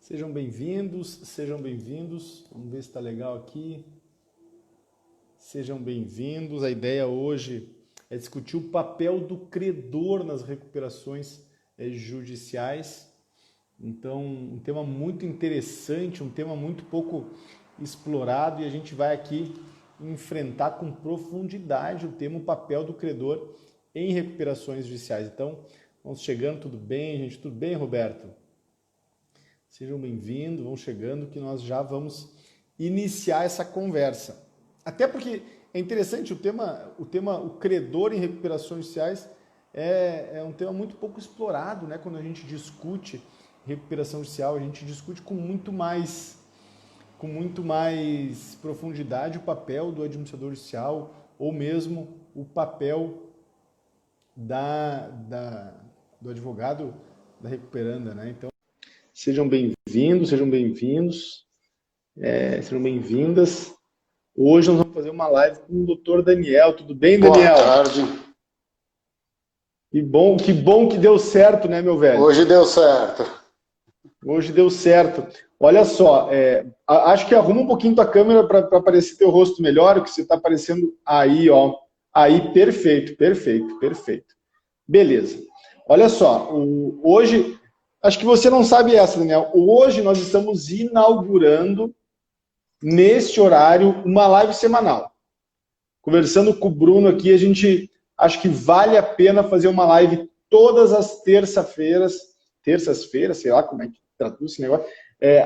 Sejam bem-vindos, sejam bem-vindos. Vamos ver se está legal aqui. Sejam bem-vindos. A ideia hoje é discutir o papel do credor nas recuperações judiciais. Então, um tema muito interessante, um tema muito pouco explorado, e a gente vai aqui enfrentar com profundidade o tema, o papel do credor em recuperações judiciais. Então, vamos chegando, tudo bem, gente? Tudo bem, Roberto? Sejam bem-vindos, vão chegando que nós já vamos iniciar essa conversa. Até porque é interessante, o credor em recuperações judiciais é um tema muito pouco explorado, né? Quando a gente discute recuperação judicial, a gente discute com muito mais profundidade o papel do administrador judicial ou mesmo o papel do advogado da recuperanda, né? Então, sejam bem-vindos, sejam bem-vindas. Hoje nós vamos fazer uma live com o Dr. Daniel. Tudo bem, Daniel? Boa tarde. Que bom que deu certo, né, meu velho? Hoje deu certo. Hoje deu certo. Olha só, acho que arruma um pouquinho tua câmera para aparecer teu rosto melhor, o que você está aparecendo aí, ó. Aí, perfeito. Beleza. Olha só, hoje... Acho que você não sabe essa, Daniel. Hoje nós estamos inaugurando, neste horário, uma live semanal. Conversando com o Bruno aqui, a gente acha que vale a pena fazer uma live todas as terças-feiras, sei lá como é que traduz esse negócio,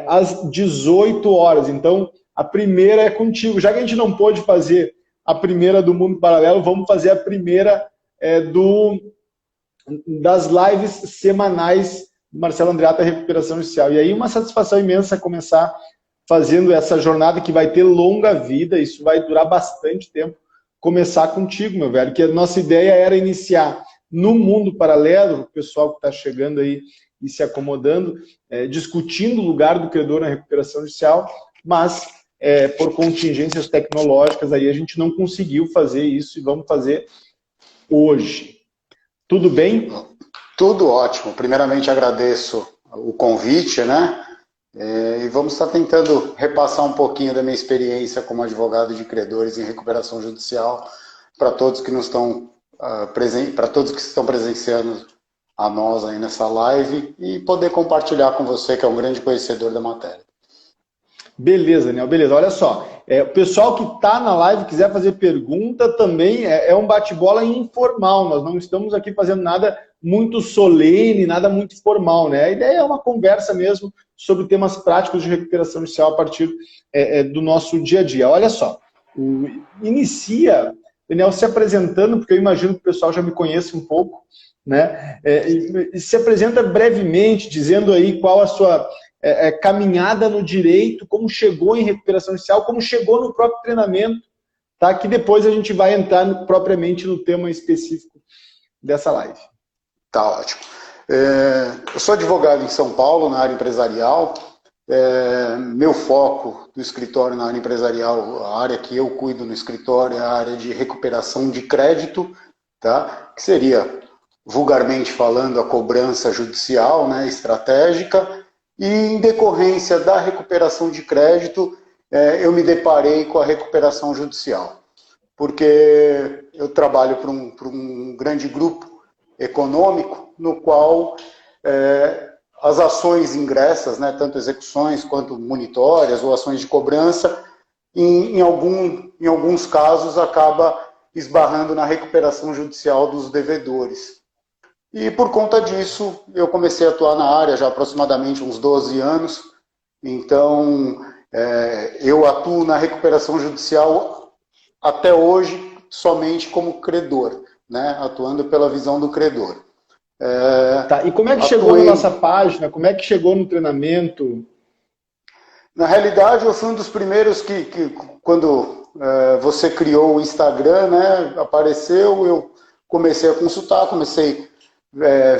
às 18 horas. Então, a primeira é contigo. Já que a gente não pôde fazer a primeira do Mundo Paralelo, vamos fazer a primeira das lives semanais Marcelo Andreatta, Recuperação Judicial. E aí uma satisfação imensa começar fazendo essa jornada que vai ter longa vida, isso vai durar bastante tempo, começar contigo, meu velho, que a nossa ideia era iniciar no Mundo Paralelo, o pessoal que está chegando aí e se acomodando, discutindo o lugar do credor na recuperação judicial, mas por contingências tecnológicas aí a gente não conseguiu fazer isso e vamos fazer hoje. Tudo bem? Tudo ótimo. Primeiramente agradeço o convite, né? E vamos estar tentando repassar um pouquinho da minha experiência como advogado de credores em recuperação judicial para todos que nos estão para todos que estão presenciando a nós aí nessa live e poder compartilhar com você que é um grande conhecedor da matéria. Beleza, Daniel, beleza. Olha só, o pessoal que está na live quiser fazer pergunta também é um bate-bola informal. Nós não estamos aqui fazendo nada muito solene, nada muito formal, né? A ideia é uma conversa mesmo sobre temas práticos de recuperação judicial a partir do nosso dia a dia. Olha só, inicia, Daniel, se apresentando, porque eu imagino que o pessoal já me conhece um pouco, né? Se apresenta brevemente, dizendo aí qual a sua caminhada no direito, como chegou em recuperação judicial, como chegou no próprio treinamento, tá? Que depois a gente vai entrar propriamente no tema específico dessa live. Tá ótimo. Eu sou advogado em São Paulo, na área empresarial. Meu foco do escritório na área empresarial, a área que eu cuido no escritório é a área de recuperação de crédito, tá? Que seria, vulgarmente falando, a cobrança judicial, né, estratégica. E em decorrência da recuperação de crédito, eu me deparei com a recuperação judicial. Porque eu trabalho para um grande grupo econômico, no qual as ações ingressas, né, tanto execuções quanto monitórias ou ações de cobrança, em alguns casos acaba esbarrando na recuperação judicial dos devedores. E por conta disso, eu comecei a atuar na área já há aproximadamente uns 12 anos. Então, eu atuo na recuperação judicial até hoje somente como credor, né? Atuando pela visão do credor. Tá, e como é que chegou na nossa página? Como é que chegou no treinamento? Na realidade, eu fui um dos primeiros que quando você criou o Instagram, né, apareceu, eu comecei a consultar,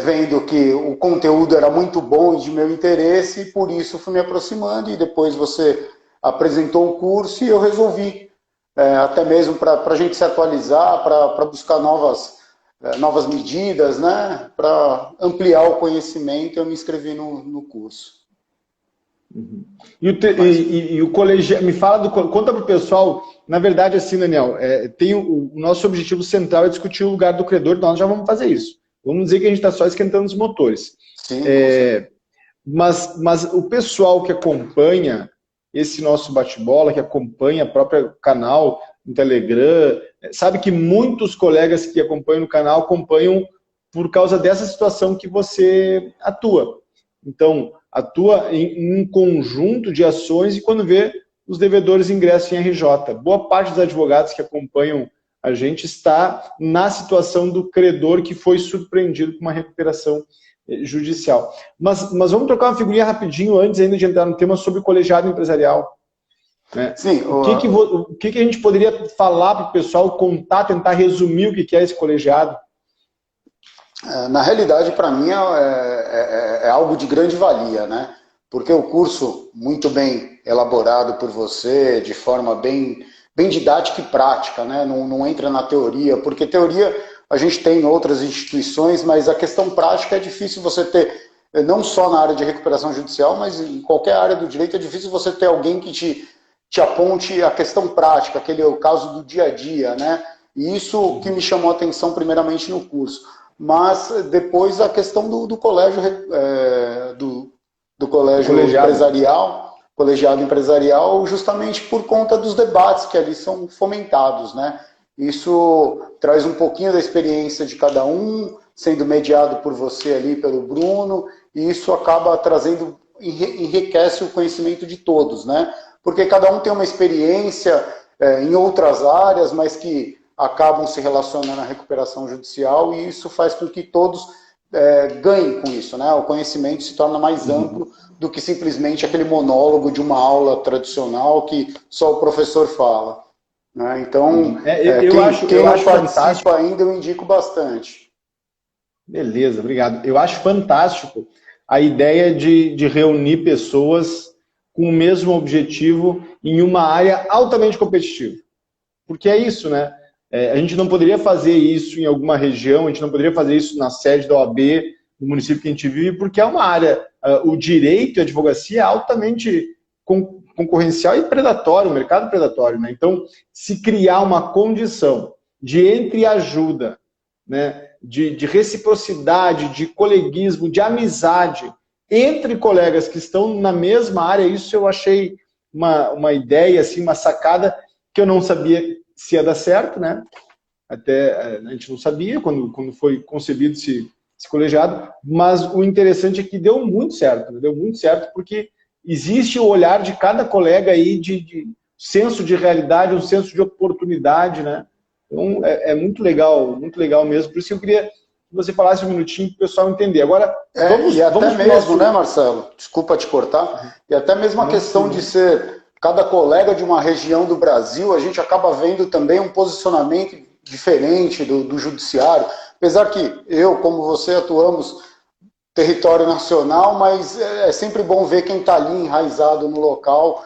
vendo que o conteúdo era muito bom e de meu interesse, e por isso fui me aproximando, e depois você apresentou o curso e eu resolvi, até mesmo para a gente se atualizar, para buscar novas medidas, né, para ampliar o conhecimento, eu me inscrevi no curso. Uhum. E o colegiado, me fala conta para o pessoal, na verdade, assim, Daniel, tem o nosso objetivo central é discutir o lugar do credor, nós já vamos fazer isso. Vamos dizer que a gente está só esquentando os motores. Sim, com certeza. Mas o pessoal que acompanha esse nosso bate-bola, que acompanha o próprio canal no Telegram, sabe que muitos colegas que acompanham no canal acompanham por causa dessa situação que você atua. Então, atua em um conjunto de ações e quando vê, os devedores ingressam em RJ. Boa parte dos advogados que acompanham a gente está na situação do credor que foi surpreendido com uma recuperação judicial. Mas vamos trocar uma figurinha rapidinho antes ainda de entrar no tema sobre o colegiado empresarial. Né? Sim, o que a gente poderia falar para o pessoal, contar, tentar resumir o que é esse colegiado? Na realidade, para mim, é algo de grande valia, né? Porque o curso, muito bem elaborado por você, de forma bem didática e prática, né? Não entra na teoria, porque teoria a gente tem em outras instituições, mas a questão prática é difícil você ter, não só na área de recuperação judicial, mas em qualquer área do direito é difícil você ter alguém que te aponte a questão prática, aquele é o caso do dia a dia, né? E isso que me chamou a atenção primeiramente no curso. Mas depois a questão do colégio, do colégio empresarial, colegiado empresarial, justamente por conta dos debates que ali são fomentados, né? Isso traz um pouquinho da experiência de cada um, sendo mediado por você ali, pelo Bruno, e isso acaba trazendo, enriquece o conhecimento de todos, né? Porque cada um tem uma experiência em outras áreas, mas que acabam se relacionando à recuperação judicial e isso faz com que todos ganhem com isso, né? O conhecimento se torna mais amplo do que simplesmente aquele monólogo de uma aula tradicional que só o professor fala. Né? Então, quem não participa ainda, eu indico bastante. Beleza, obrigado. Eu acho fantástico a ideia de reunir pessoas com o mesmo objetivo em uma área altamente competitiva. Porque é isso, né? A gente não poderia fazer isso em alguma região, a gente não poderia fazer isso na sede da OAB, no município que a gente vive, porque é uma área, o direito e a advocacia é altamente concorrencial e predatório, o mercado predatório, né? Então, se criar uma condição de entreajuda, né, de reciprocidade, de coleguismo, de amizade entre colegas que estão na mesma área, isso eu achei uma ideia, assim, uma sacada que eu não sabia se ia dar certo, né? Até a gente não sabia quando foi concebido esse colegiado, mas o interessante é que deu muito certo, né? Deu muito certo porque existe o olhar de cada colega aí de senso de realidade, um senso de oportunidade, né? Então é muito legal mesmo. Por isso que eu queria que você falasse um minutinho para o pessoal entender. Agora, vamos mesmo, né, Marcelo? Desculpa te cortar. E até mesmo a questão de ser cada colega de uma região do Brasil, a gente acaba vendo também um posicionamento diferente do judiciário. Apesar que eu, como você, atuamos território nacional, mas é sempre bom ver quem está ali enraizado no local,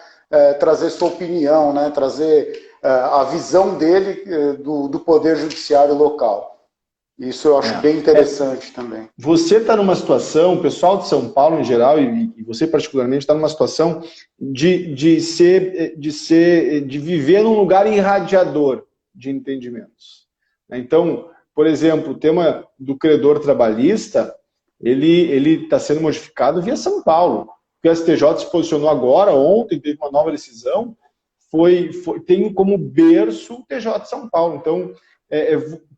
trazer sua opinião, né? Trazer a visão dele do poder judiciário local. Isso eu acho bem interessante também. Você está numa situação, o pessoal de São Paulo em geral, e você particularmente, está numa situação de viver num lugar irradiador de entendimentos. Então, por exemplo, o tema do credor trabalhista, ele está sendo modificado via São Paulo. O STJ se posicionou agora, ontem, teve uma nova decisão, tem como berço o TJ de São Paulo. Então,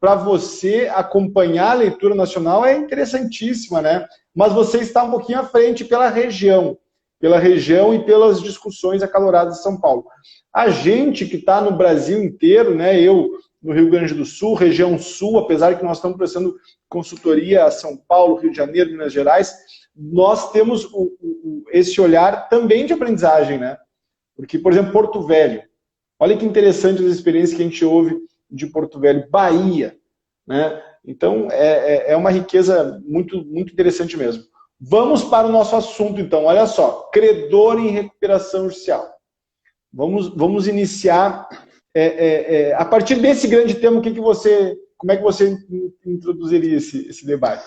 para você acompanhar a leitura nacional é interessantíssima, né? Mas você está um pouquinho à frente pela região e pelas discussões acaloradas de São Paulo. A gente que está no Brasil inteiro, né? Eu no Rio Grande do Sul, região sul, apesar que nós estamos prestando consultoria a São Paulo, Rio de Janeiro, Minas Gerais, nós temos esse olhar também de aprendizagem, né? Porque, por exemplo, Porto Velho, olha que interessante as experiências que a gente ouve de Porto Velho, Bahia, né? Então, é uma riqueza muito, muito interessante mesmo. Vamos para o nosso assunto, então. Olha só, credor em recuperação judicial. Vamos iniciar, a partir desse grande tema, como é que você introduziria esse debate?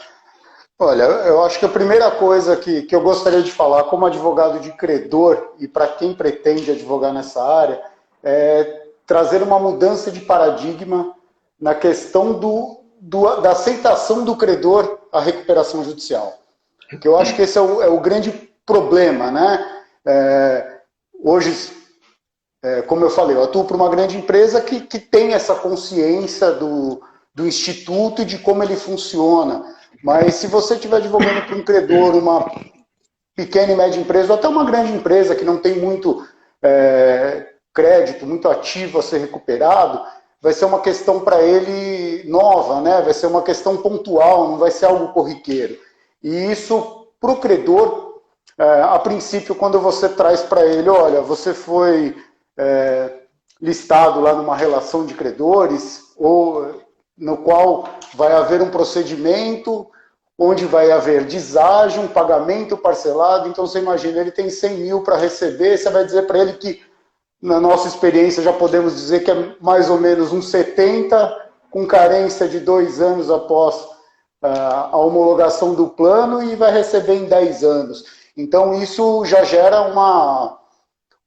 Olha, eu acho que a primeira coisa que eu gostaria de falar como advogado de credor e para quem pretende advogar nessa área é trazer uma mudança de paradigma na questão da aceitação do credor à recuperação judicial. Porque eu acho que esse é o grande problema, né? Hoje, como eu falei, eu atuo para uma grande empresa que tem essa consciência do instituto e de como ele funciona. Mas se você estiver advogando para um credor, uma pequena e média empresa, ou até uma grande empresa que não tem muito crédito, muito ativo a ser recuperado, vai ser uma questão para ele nova, né? Vai ser uma questão pontual, não vai ser algo corriqueiro. E isso, para o credor, a princípio, quando você traz para ele, olha, você foi listado lá numa relação de credores, ou no qual vai haver um procedimento onde vai haver deságio, um pagamento parcelado. Então você imagina, ele tem 100 mil para receber, você vai dizer para ele que, na nossa experiência, já podemos dizer que é mais ou menos uns 70, com carência de 2 anos após a homologação do plano, e vai receber em 10 anos. Então isso já gera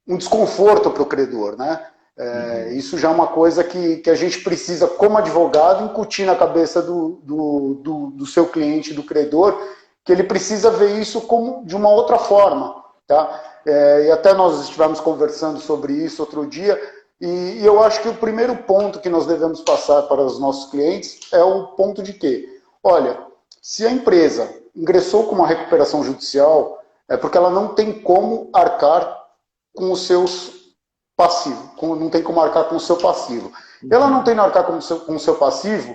um desconforto para o credor, né? Isso já é uma coisa que a gente precisa, como advogado, incutir na cabeça do seu cliente, do credor, que ele precisa ver isso como de uma outra forma, tá? E até nós estivemos conversando sobre isso outro dia, e eu acho que o primeiro ponto que nós devemos passar para os nossos clientes é o ponto de que, olha, se a empresa ingressou com uma recuperação judicial, é porque ela não tem como arcar com os seus passivos, não tem como arcar com o seu passivo. Ela não tem como arcar com o seu passivo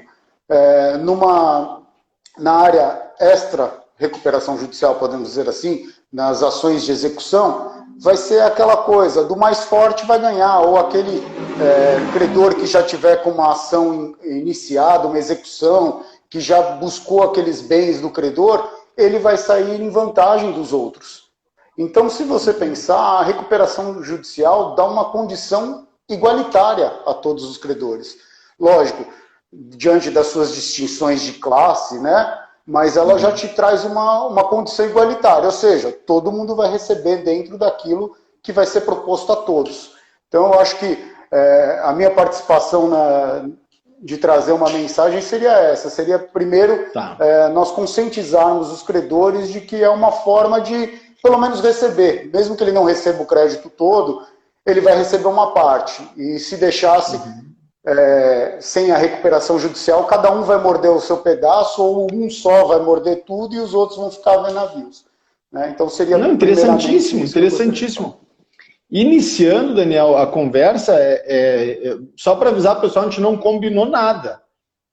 na área extra recuperação judicial, podemos dizer assim, nas ações de execução, vai ser aquela coisa, do mais forte vai ganhar, ou aquele credor que já tiver com uma ação iniciada, uma execução, que já buscou aqueles bens do credor, ele vai sair em vantagem dos outros. Então, se você pensar, a recuperação judicial dá uma condição igualitária a todos os credores. Lógico, diante das suas distinções de classe, né? Mas ela já te traz uma condição igualitária, ou seja, todo mundo vai receber dentro daquilo que vai ser proposto a todos. Então, eu acho que a minha participação de trazer uma mensagem seria essa, seria primeiro nós conscientizarmos os credores de que é uma forma de pelo menos receber, mesmo que ele não receba o crédito todo, ele vai receber uma parte. E se deixasse sem a recuperação judicial, cada um vai morder o seu pedaço, ou um só vai morder tudo e os outros vão ficar vendo navios. Né? Então seria... Não, interessantíssimo, interessantíssimo. Iniciando, Daniel, a conversa, só para avisar o pessoal, a gente não combinou nada.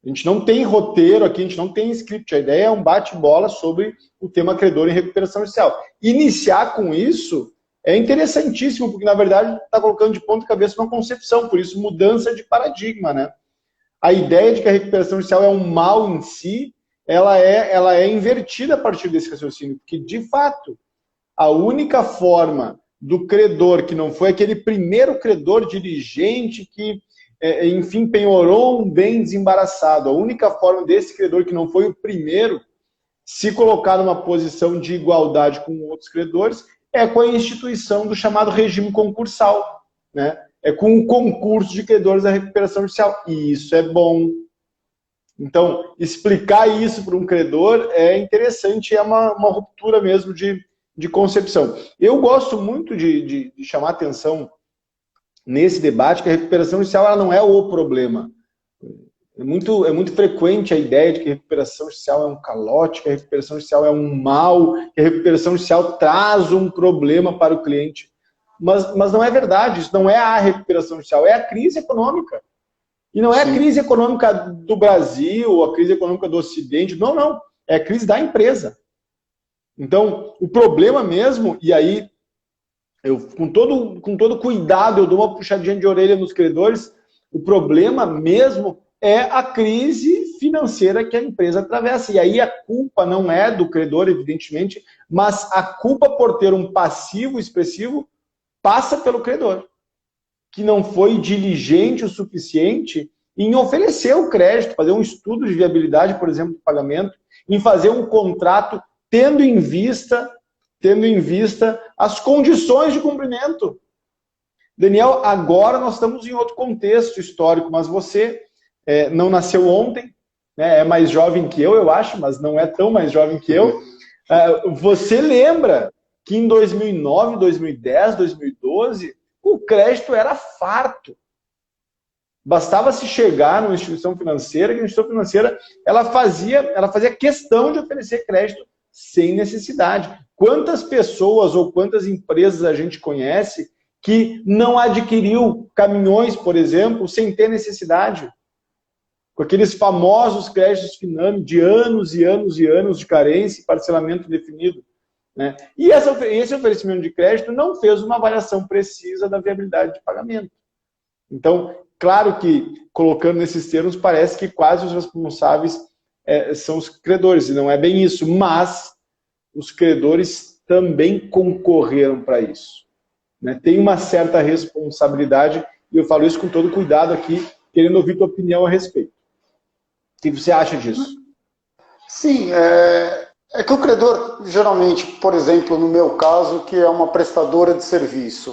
A gente não tem roteiro aqui, a gente não tem script. A ideia é um bate-bola sobre o tema credor em recuperação judicial. Iniciar com isso é interessantíssimo, porque, na verdade, está colocando de ponta cabeça uma concepção, por isso, mudança de paradigma, né? A ideia de que a recuperação judicial é um mal em si, ela é invertida a partir desse raciocínio, porque, de fato, a única forma do credor, que não foi aquele primeiro credor diligente que enfim, penhorou um bem desembaraçado. A única forma desse credor, que não foi o primeiro, se colocar numa posição de igualdade com outros credores, é com a instituição do chamado regime concursal, né? É com o concurso de credores da recuperação judicial. E isso é bom. Então, explicar isso para um credor é interessante, é uma ruptura mesmo de concepção. Eu gosto muito de chamar atenção nesse debate que a recuperação judicial ela não é o problema. É muito frequente a ideia de que a recuperação judicial é um calote, que a recuperação judicial é um mal, que a recuperação judicial traz um problema para o cliente. Mas não é verdade, isso não é a recuperação judicial, é a crise econômica. E não é a crise econômica do Brasil, a crise econômica do Ocidente, não. É a crise da empresa. Então, o problema mesmo, e aí com todo cuidado, eu dou uma puxadinha de orelha nos credores, o problema mesmo é a crise financeira que a empresa atravessa. E aí a culpa não é do credor, evidentemente, mas a culpa por ter um passivo expressivo passa pelo credor, que não foi diligente o suficiente em oferecer o crédito, fazer um estudo de viabilidade, por exemplo, do pagamento, em fazer um contrato tendo em vista as condições de cumprimento. Daniel, agora nós estamos em outro contexto histórico, mas você não nasceu ontem, né? É mais jovem que eu acho, mas não é tão mais jovem que eu. Você lembra que em 2009, 2010, 2012, o crédito era farto. Bastava se chegar numa instituição financeira, que a instituição financeira ela fazia questão de oferecer crédito sem necessidade. Quantas pessoas ou quantas empresas a gente conhece que não adquiriu caminhões, por exemplo, sem ter necessidade? Com aqueles famosos créditos Finame de anos e anos e anos de carência e parcelamento definido, né? E esse oferecimento de crédito não fez uma avaliação precisa da viabilidade de pagamento. Então, claro que, colocando nesses termos, parece que quase os responsáveis são os credores, e não é bem isso, mas os credores também concorreram para isso, né? Tem uma certa responsabilidade, e eu falo isso com todo cuidado aqui, querendo ouvir tua opinião a respeito. O que você acha disso? Sim, é que o credor, geralmente, por exemplo, no meu caso, que é uma prestadora de serviço,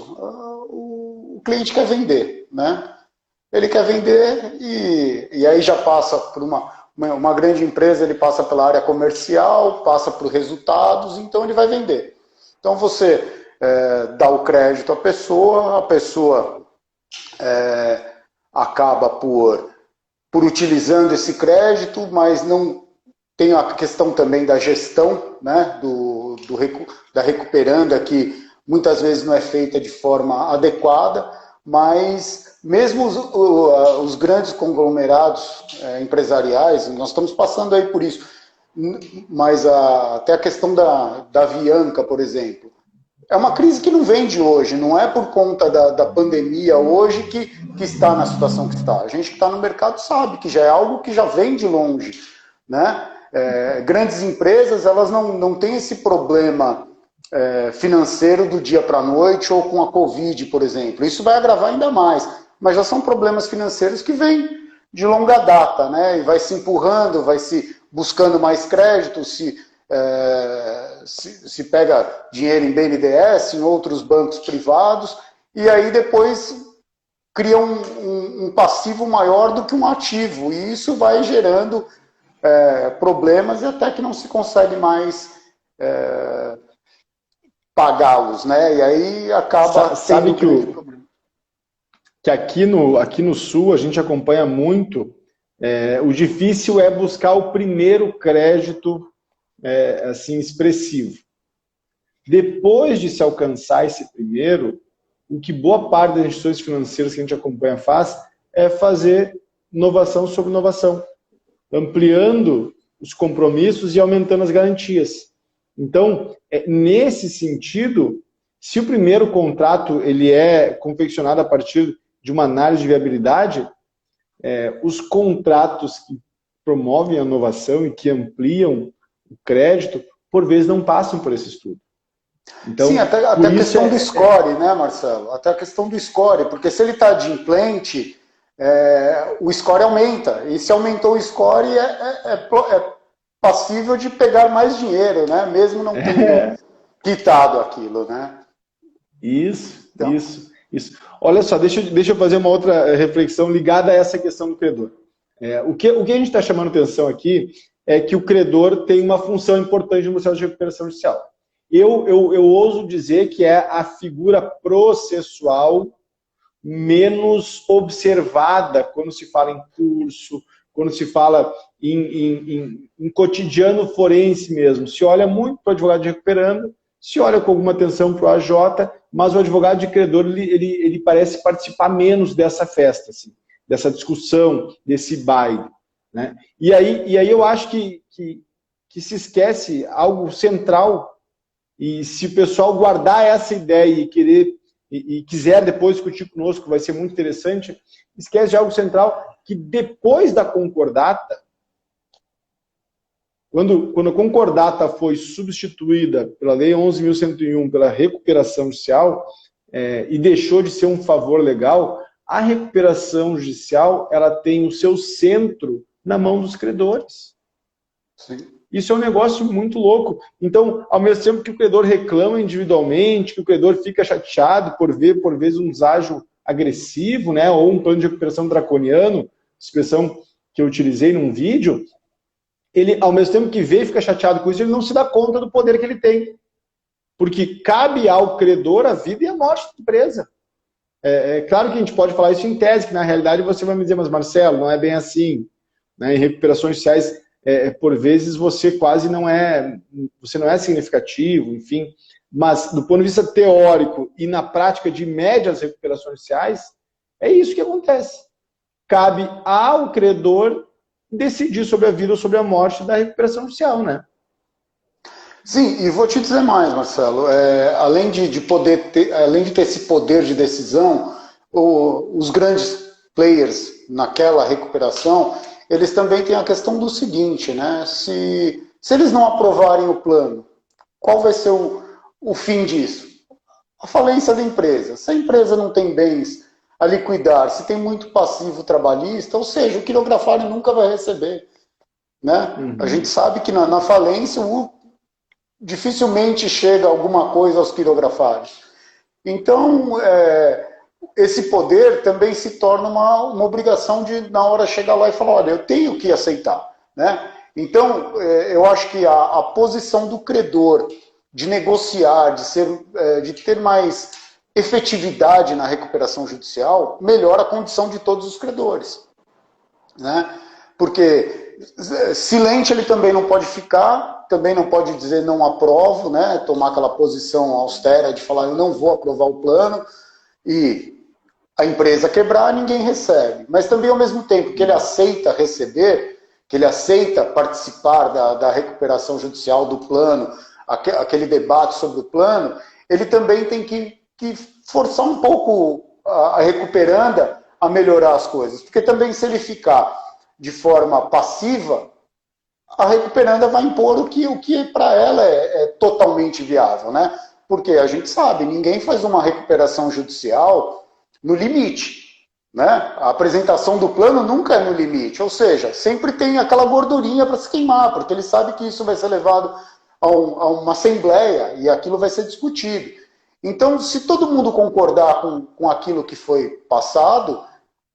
o cliente quer vender, né? Ele quer vender e aí já passa por uma grande empresa, ele passa pela área comercial, passa por resultados, então ele vai vender. Então você dá o crédito à pessoa, a pessoa acaba por utilizando esse crédito, mas não tem a questão também da gestão, né, da recuperanda, que muitas vezes não é feita de forma adequada, mas mesmo os grandes conglomerados empresariais, nós estamos passando aí por isso, mas até a questão da Avianca, por exemplo, é uma crise que não vem de hoje, não é por conta da pandemia hoje que está na situação que está. A gente que está no mercado sabe que já é algo que já vem de longe, né? Grandes empresas, elas não têm esse problema financeiro do dia para a noite ou com a Covid, por exemplo. Isso vai agravar ainda mais, mas já são problemas financeiros que vêm de longa data, né? E vai se empurrando, vai se buscando mais crédito, se pega dinheiro em BNDES, em outros bancos privados, e aí depois cria um passivo maior do que um ativo, e isso vai gerando problemas e até que não se consegue mais pagá-los, né? E aí acaba sabe que aqui no Sul a gente acompanha muito, o difícil é buscar o primeiro crédito assim, expressivo. Depois de se alcançar esse primeiro, o que boa parte das instituições financeiras que a gente acompanha faz é fazer inovação sobre inovação, ampliando os compromissos e aumentando as garantias. Então, nesse sentido, se o primeiro contrato ele é confeccionado a partir de uma análise de viabilidade, os contratos que promovem a inovação e que ampliam o crédito, por vezes não passam por esse estudo. Então, sim, até a questão do score, né, Marcelo? Até a questão do score, porque se ele está adimplente, o score aumenta. E se aumentou o score, é passível de pegar mais dinheiro, né? Mesmo não tendo quitado aquilo, né? Isso. Olha só, deixa eu fazer uma outra reflexão ligada a essa questão do credor. O que a gente está chamando atenção aqui é que o credor tem uma função importante no processo de recuperação judicial. Eu ouso dizer que é a figura processual menos observada quando se fala em curso, quando se fala em cotidiano forense mesmo. Se olha muito para o advogado de recuperando, se olha com alguma atenção para o AJ, mas o advogado de credor ele parece participar menos dessa festa, assim, dessa discussão, desse baile, né? E aí eu acho que se esquece algo central, e se o pessoal guardar essa ideia e quiser depois discutir conosco, vai ser muito interessante, esquece de algo central, que depois da concordata, quando a concordata foi substituída pela Lei 11.101, pela recuperação judicial, e deixou de ser um favor legal, a recuperação judicial ela tem o seu centro na mão dos credores. Sim. Isso é um negócio muito louco. Então, ao mesmo tempo que o credor reclama individualmente, que o credor fica chateado por ver, por vezes, um deságio agressivo, né, ou um plano de recuperação draconiano, expressão que eu utilizei num vídeo, ele, ao mesmo tempo que vê e fica chateado com isso, ele não se dá conta do poder que ele tem. Porque cabe ao credor a vida e a morte da empresa. É claro que a gente pode falar isso em tese, que na realidade você vai me dizer, mas Marcelo, não é bem assim. Né? Em recuperações judiciais, por vezes você quase não é significativo, enfim. Mas do ponto de vista teórico e na prática de médias recuperações judiciais, é isso que acontece. Cabe ao credor decidir sobre a vida ou sobre a morte da recuperação judicial, né? Sim, e vou te dizer mais, Marcelo. Além de ter esse poder de decisão, os grandes players naquela recuperação, eles também têm a questão do seguinte, né? Se eles não aprovarem o plano, qual vai ser o fim disso? A falência da empresa. Se a empresa não tem bens a liquidar, se tem muito passivo trabalhista, ou seja, o quirografário nunca vai receber. Né? Uhum. A gente sabe que na falência dificilmente chega alguma coisa aos quirografários. Então, esse poder também se torna uma obrigação de, na hora, chegar lá e falar, olha, eu tenho que aceitar. Né? Então, eu acho que a posição do credor de negociar, de ter mais efetividade na recuperação judicial, melhora a condição de todos os credores. Né? Porque silente ele também não pode ficar, também não pode dizer não aprovo, né? Tomar aquela posição austera de falar eu não vou aprovar o plano e a empresa quebrar, ninguém recebe. Mas também ao mesmo tempo que ele aceita receber, que ele aceita participar da recuperação judicial do plano, aquele debate sobre o plano, ele também tem que forçar um pouco a recuperanda a melhorar as coisas. Porque também se ele ficar de forma passiva, a recuperanda vai impor o que para ela é totalmente viável, né? Porque a gente sabe, ninguém faz uma recuperação judicial no limite, né? A apresentação do plano nunca é no limite, ou seja, sempre tem aquela gordurinha para se queimar, porque ele sabe que isso vai ser levado a uma assembleia e aquilo vai ser discutido. Então, se todo mundo concordar com aquilo que foi passado,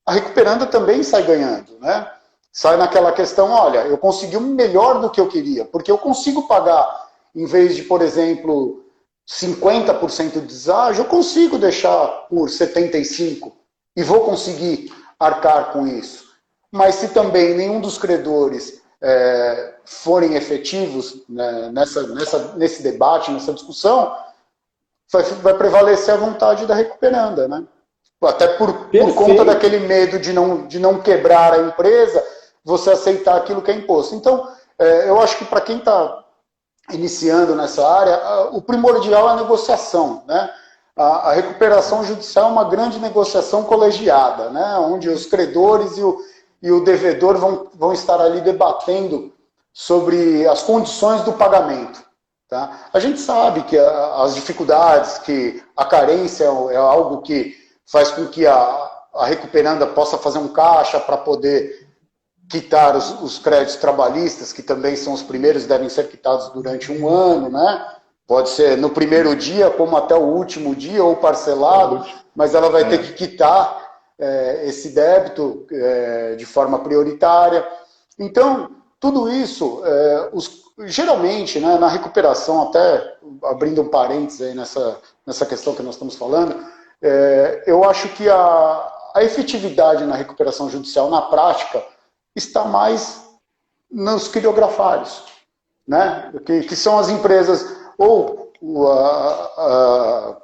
a recuperanda também sai ganhando, né? Sai naquela questão, olha, eu consegui um melhor do que eu queria, porque eu consigo pagar, em vez de, por exemplo, 50% de deságio, eu consigo deixar por 75% e vou conseguir arcar com isso. Mas se também nenhum dos credores forem efetivos, né, nesse debate, nessa discussão, vai prevalecer a vontade da recuperanda, né? Até por conta daquele medo de não quebrar a empresa, você aceitar aquilo que é imposto. Então, eu acho que para quem está iniciando nessa área, o primordial é a negociação. Né? A recuperação judicial é uma grande negociação colegiada, né? Onde os credores e o devedor vão estar ali debatendo sobre as condições do pagamento. Tá? A gente sabe que as dificuldades, que a carência é algo que faz com que a recuperanda possa fazer um caixa para poder quitar os créditos trabalhistas, que também são os primeiros, devem ser quitados durante um ano, né? Pode ser no primeiro dia, como até o último dia, ou parcelado, mas ela vai ter que quitar esse débito de forma prioritária. Então, tudo isso, geralmente, né, na recuperação, até abrindo um parênteses aí nessa questão que nós estamos falando, eu acho que a efetividade na recuperação judicial, na prática, está mais nos quirografários, né? Que são as empresas ou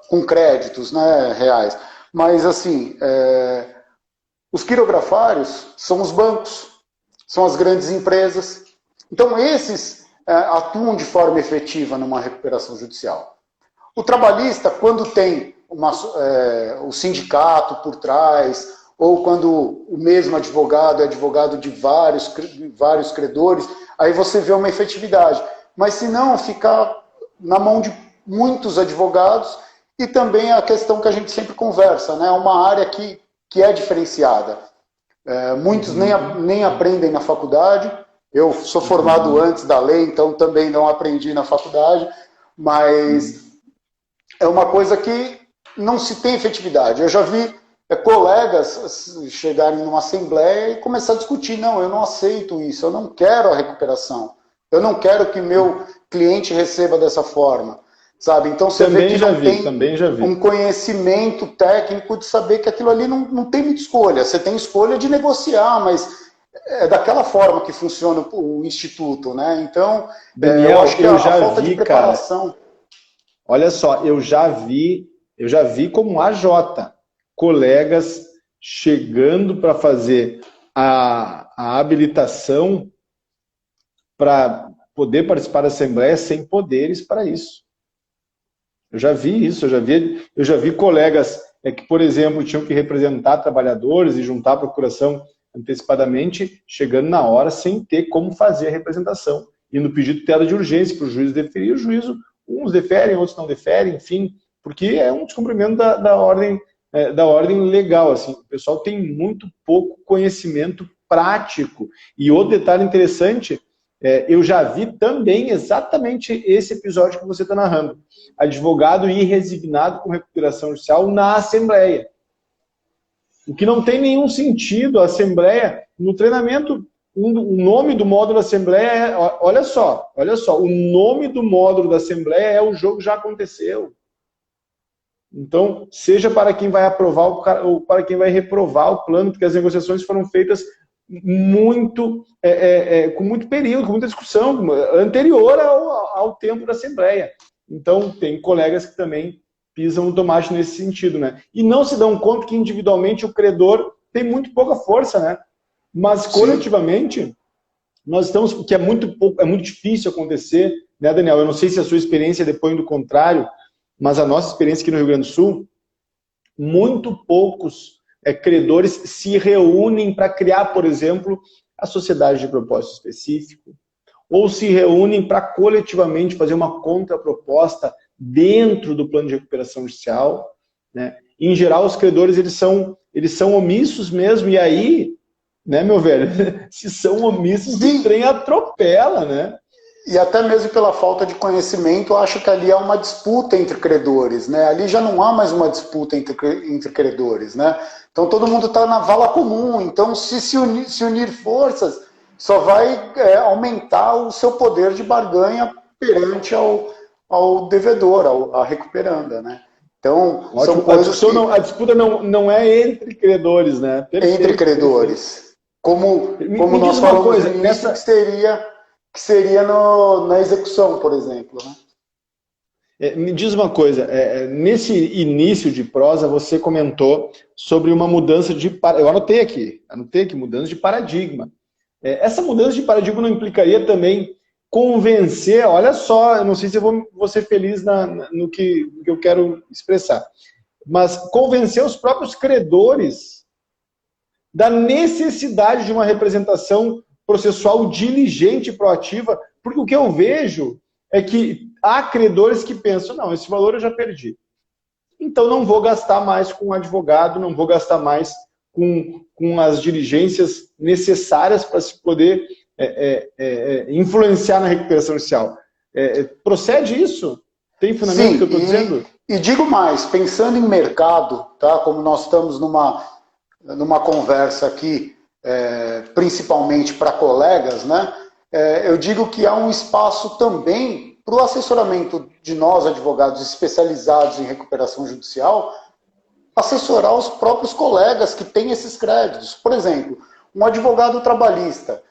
com créditos, né, reais. Mas, assim, os quirografários são os bancos, são as grandes empresas. Então, esses atuam de forma efetiva numa recuperação judicial. O trabalhista, quando tem o sindicato por trás, ou quando o mesmo advogado é advogado de vários credores, aí você vê uma efetividade. Mas se não, fica na mão de muitos advogados, e também a questão que a gente sempre conversa, né? Uma área que que é diferenciada. Muitos nem aprendem na faculdade. Eu sou formado antes da lei, então também não aprendi na faculdade, mas é uma coisa que não se tem efetividade. Eu já vi colegas chegarem numa assembleia e começar a discutir, não, eu não aceito isso, eu não quero a recuperação, eu não quero que meu cliente receba dessa forma, sabe? Então você vê que não tem um conhecimento técnico de saber que aquilo ali não tem muita escolha, você tem escolha de negociar, mas é daquela forma que funciona o instituto, né? Então, Daniel, eu acho que a falta de preparação... Cara, olha só, eu já vi como AJ, colegas chegando para fazer a habilitação para poder participar da Assembleia sem poderes para isso. Eu já vi isso, eu já vi colegas que, por exemplo, tinham que representar trabalhadores e juntar a procuração antecipadamente, chegando na hora sem ter como fazer a representação. E no pedido de tutela de urgência para o juiz deferir, o juízo, uns deferem, outros não deferem, enfim, porque é um descumprimento da ordem legal. Assim. O pessoal tem muito pouco conhecimento prático. E outro detalhe interessante, eu já vi também exatamente esse episódio que você está narrando. Advogado ir resignado com recuperação judicial na Assembleia. O que não tem nenhum sentido, a Assembleia, no treinamento, o nome do módulo da Assembleia é, olha só, o nome do módulo da Assembleia é o jogo já aconteceu. Então, seja para quem vai aprovar ou para quem vai reprovar o plano, porque as negociações foram feitas com muito período, com muita discussão, anterior ao tempo da Assembleia. Então, tem colegas que também pisam no tomate nesse sentido, né? E não se dão conta que individualmente o credor tem muito pouca força, né? Mas coletivamente, nós estamos, que é muito difícil acontecer, né, Daniel? Eu não sei se a sua experiência depõe do contrário, mas a nossa experiência aqui no Rio Grande do Sul, muito poucos credores se reúnem para criar, por exemplo, a sociedade de propósito específico, ou se reúnem para coletivamente fazer uma contraproposta dentro do plano de recuperação judicial, né? Em geral, os credores eles são omissos mesmo, e aí, né, meu velho, se são omissos, o trem atropela, né? E até mesmo pela falta de conhecimento, eu acho que ali há uma disputa entre credores, né? Ali já não há mais uma disputa entre credores, né? Então todo mundo está na vala comum, então se unir forças, só vai aumentar o seu poder de barganha perante ao devedor, à recuperanda, né? Então, ótimo. São coisas a disputa não é entre credores, né? Perfeito, entre credores. Como nós falamos no início, que seria na execução, por exemplo, né? Me diz uma coisa, nesse início de prosa você comentou sobre uma mudança eu anotei aqui, mudança de paradigma. Essa mudança de paradigma não implicaria também convencer, olha só, eu não sei se eu vou ser feliz no que eu quero expressar, mas convencer os próprios credores da necessidade de uma representação processual diligente e proativa, porque o que eu vejo é que há credores que pensam, não, esse valor eu já perdi, então não vou gastar mais com advogado, não vou gastar mais com as diligências necessárias para se poder influenciar na recuperação judicial. Procede isso? Tem fundamento o que eu estou dizendo? E digo mais, pensando em mercado, tá? Como nós estamos numa conversa aqui, principalmente para colegas, né? Eu digo que há um espaço também para o assessoramento de nós, advogados especializados em recuperação judicial, assessorar os próprios colegas que têm esses créditos. Por exemplo, um advogado trabalhista,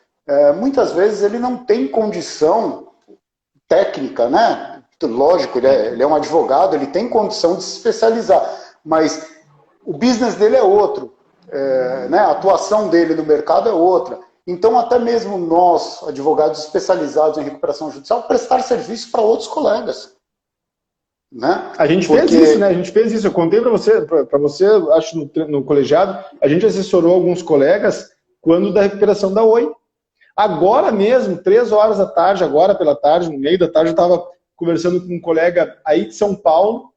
muitas vezes ele não tem condição técnica, né? Lógico, ele é um advogado, ele tem condição de se especializar, mas o business dele é outro, né? A atuação dele no mercado é outra. Então, até mesmo nós, advogados especializados em recuperação judicial, prestar serviço para outros colegas. Né? A gente fez isso, né? A gente fez isso. Eu contei para você, acho, no colegiado, a gente assessorou alguns colegas quando da recuperação da Oi. Agora mesmo, 3 horas da tarde, agora pela tarde, no meio da tarde, eu estava conversando com um colega aí de São Paulo,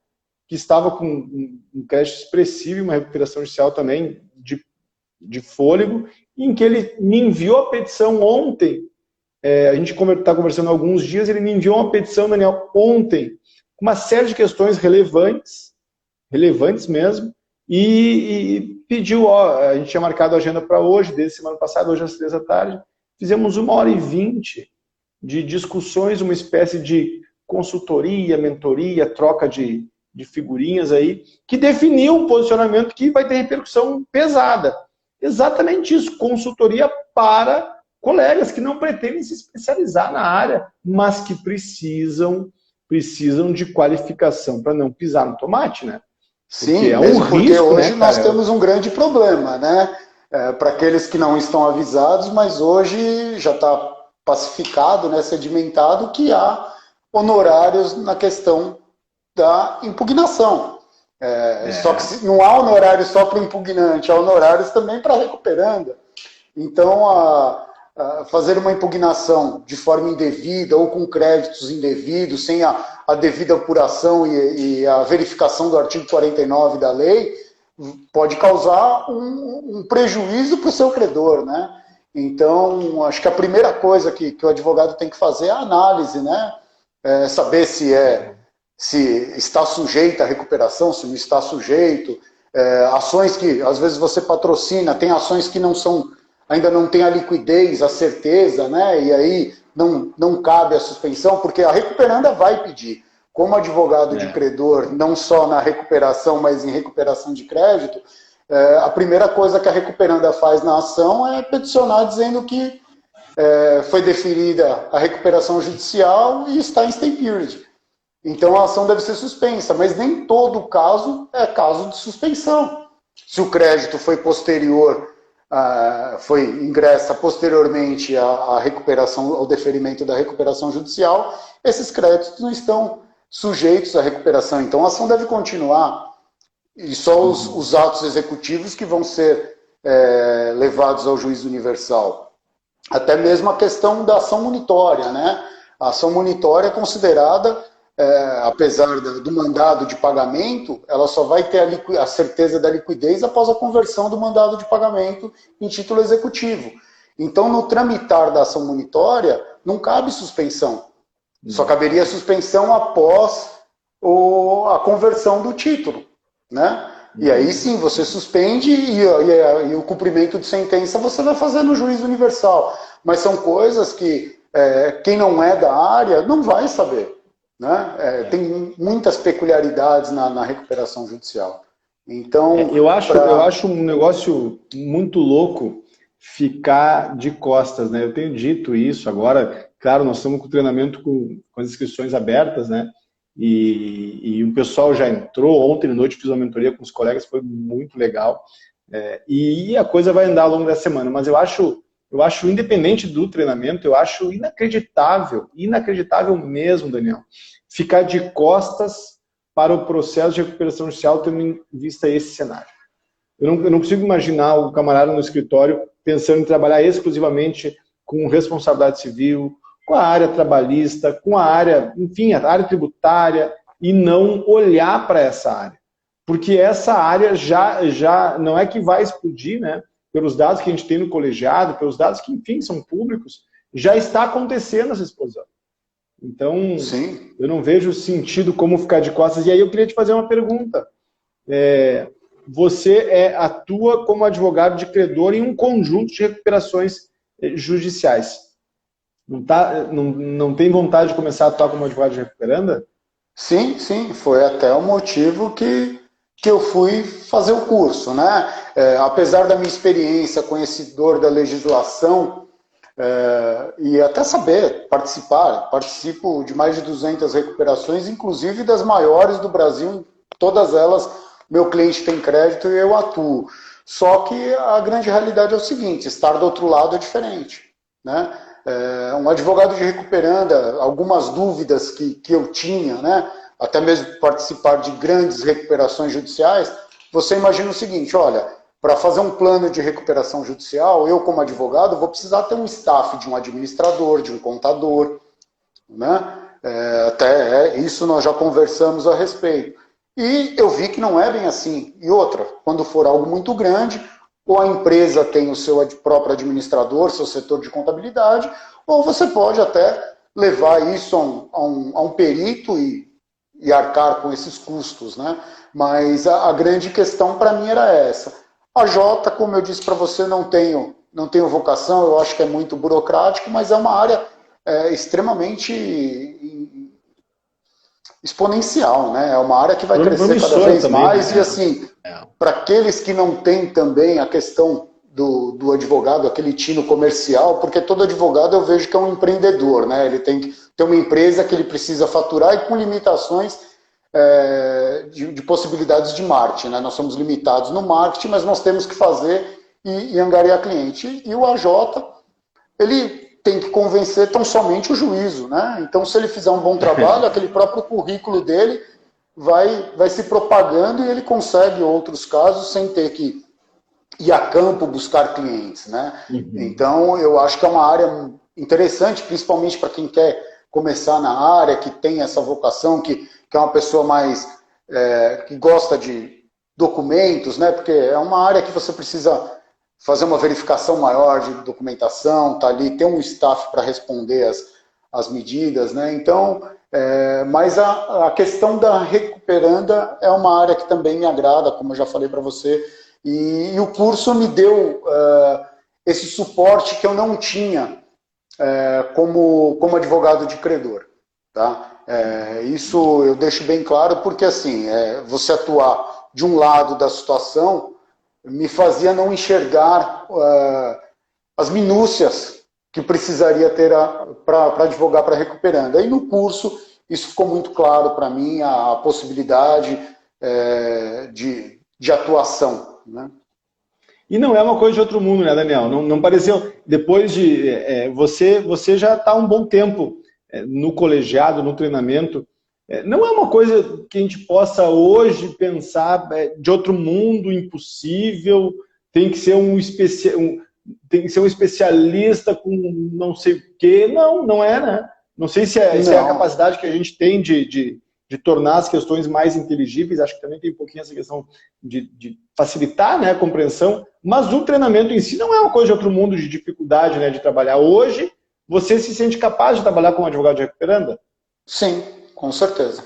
que estava com um crédito expressivo e uma recuperação judicial também de fôlego, em que ele me enviou a petição ontem. A gente está conversando há alguns dias, ele me enviou uma petição, Daniel, ontem, com uma série de questões relevantes mesmo, e pediu, a gente tinha marcado a agenda para hoje, desde semana passada, hoje às 3 da tarde, fizemos 1h20 de discussões, uma espécie de consultoria, mentoria, troca de figurinhas aí, que definiu um posicionamento que vai ter repercussão pesada. Exatamente isso, consultoria para colegas que não pretendem se especializar na área, mas que precisam de qualificação para não pisar no tomate, né? Sim, porque hoje nós temos um grande problema, né? Para aqueles que não estão avisados, mas hoje já está pacificado, né, sedimentado, que há honorários na questão da impugnação. Só que não há honorário só para o impugnante, há honorários também para a recuperanda. Então, fazer uma impugnação de forma indevida ou com créditos indevidos, sem a devida apuração e a verificação do artigo 49 da lei, pode causar um prejuízo para o seu credor, né? Então, acho que a primeira coisa que o advogado tem que fazer é a análise, né? Saber se está sujeito à recuperação, se não está sujeito. Ações que, às vezes, você patrocina, tem ações que ainda não tem a liquidez, a certeza, né? E aí não cabe a suspensão, porque a recuperanda vai pedir. Como advogado de credor, não só na recuperação, mas em recuperação de crédito, a primeira coisa que a recuperanda faz na ação é peticionar dizendo que foi deferida a recuperação judicial e está em stay period. Então a ação deve ser suspensa, mas nem todo caso é caso de suspensão. Se o crédito foi posterior, ingressa posteriormente à recuperação, ao deferimento da recuperação judicial, esses créditos não estão sujeitos à recuperação. Então a ação deve continuar. E só os atos executivos que vão ser levados ao juízo universal. Até mesmo a questão da ação monitória, né? A ação monitória é considerada, apesar do mandado de pagamento, ela só vai ter a certeza da liquidez após a conversão do mandado de pagamento em título executivo. Então, no tramitar da ação monitória, não cabe suspensão. Só caberia suspensão após a conversão do título, né? E aí sim, você suspende e o cumprimento de sentença você vai fazer no juízo universal. Mas são coisas que quem não é da área não vai saber, né? Tem muitas peculiaridades na recuperação judicial. Então, eu acho um negócio muito louco ficar de costas, né? Eu tenho dito isso agora. Claro, nós estamos com o treinamento com as inscrições abertas, né? E o pessoal já entrou. Ontem à noite fiz uma mentoria com os colegas, foi muito legal. E a coisa vai andar ao longo da semana. Mas eu acho, independente do treinamento, eu acho inacreditável mesmo, Daniel, ficar de costas para o processo de recuperação judicial tendo em vista esse cenário. Eu não consigo imaginar o camarada no escritório pensando em trabalhar exclusivamente com responsabilidade civil, com a área trabalhista, com a área, enfim, a área tributária, e não olhar para essa área. Porque essa área já não é que vai explodir, né? Pelos dados que a gente tem no colegiado, pelos dados que, enfim, são públicos, já está acontecendo essa explosão. Então, sim, eu não vejo sentido como ficar de costas. E aí eu queria te fazer uma pergunta. Você atua como advogado de credor em um conjunto de recuperações judiciais. Não tem vontade de começar a atuar como advogado de recuperanda? Sim, foi até o motivo que eu fui fazer o curso, né? Apesar da minha experiência, conhecedor da legislação, e até saber participo de mais de 200 recuperações, inclusive das maiores do Brasil, todas elas, meu cliente tem crédito e eu atuo. Só que a grande realidade é o seguinte, estar do outro lado é diferente, né? Um advogado de recuperanda, algumas dúvidas que eu tinha, né? Até mesmo participar de grandes recuperações judiciais, você imagina o seguinte, olha, para fazer um plano de recuperação judicial, eu como advogado vou precisar ter um staff de um administrador, de um contador, né? Até isso nós já conversamos a respeito. E eu vi que não é bem assim. E outra, quando for algo muito grande, ou a empresa tem o seu próprio administrador, seu setor de contabilidade, ou você pode até levar isso a um perito e arcar com esses custos, né? Mas a grande questão para mim era essa. A Jota, como eu disse para você, não tenho vocação, eu acho que é muito burocrático, mas é uma área extremamente exponencial, né? É uma área que vai crescer cada vez também, mais, né? E assim, para aqueles que não têm também a questão do advogado, aquele tino comercial, porque todo advogado eu vejo que é um empreendedor, né? Ele tem que ter uma empresa que ele precisa faturar e com limitações de possibilidades de marketing, né? Nós somos limitados no marketing, mas nós temos que fazer e angariar cliente. E o AJ, ele tem que convencer tão somente o juízo, né? Então, se ele fizer um bom trabalho, aquele próprio currículo dele vai se propagando e ele consegue outros casos sem ter que ir a campo buscar clientes, né? Uhum. Então, eu acho que é uma área interessante, principalmente para quem quer começar na área, que tem essa vocação, que é uma pessoa mais que gosta de documentos, né? Porque é uma área que você precisa fazer uma verificação maior de documentação, tá ali, ter um staff para responder as medidas, né? Então, mas a questão da recuperanda é uma área que também me agrada, como eu já falei para você, e o curso me deu esse suporte que eu não tinha como advogado de credor, tá? Isso eu deixo bem claro, porque assim, você atuar de um lado da situação me fazia não enxergar as minúcias que precisaria ter para advogar para recuperando. Aí no curso, isso ficou muito claro para mim, a possibilidade de atuação, né? E não é uma coisa de outro mundo, né, Daniel? Não pareceu. Depois de... você já está há um bom tempo no colegiado, no treinamento. Não é uma coisa que a gente possa hoje pensar de outro mundo, impossível, tem que ser um especialista com não sei o quê. Não é, né? Não sei se é a capacidade que a gente tem de tornar as questões mais inteligíveis. Acho que também tem um pouquinho essa questão de facilitar, né, a compreensão, mas o treinamento em si não é uma coisa de outro mundo de dificuldade, né, de trabalhar. Hoje, você se sente capaz de trabalhar como advogado de recuperanda? Sim. Com certeza.